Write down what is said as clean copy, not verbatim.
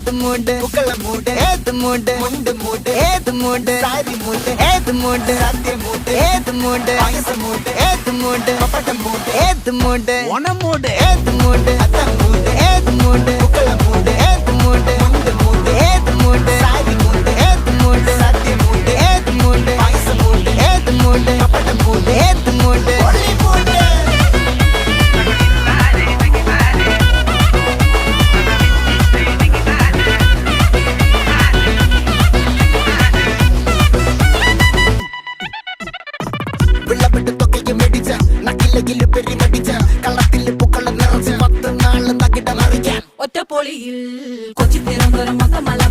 ഏത് മൂട് പുക്കള മൂട് ഏത് മൂട് മുണ്ട് മൂട് ഏത് മൂട് സാരി മൂട് ഏത് മൂട് സദ്യ മൂട് ഏത് മൂട് പായസ മൂട് ഏത് മൂട് പപ്പടം മൂട് ഏത് മൂട് ഓണം മൂട് ഏത് മൂട് അത്തം മൂട് ഏത് മൂട് പുക്കള മൂട് ഏത് മൂട് മുണ്ട് മൂട് ഏത് മൂട് സാരി മൂട് ഏത് മൂട് സദ്യ മൂട് ഏത് മൂട് പായസ മൂട് ഏത് മൂട് പപ്പടം മൂട് ഏത് മൂട് ഒളി മൂട് ഒറ്റപ്പൊളിയിൽ കൊച്ചി തിരുവനന്തപുരം മൊത്തമല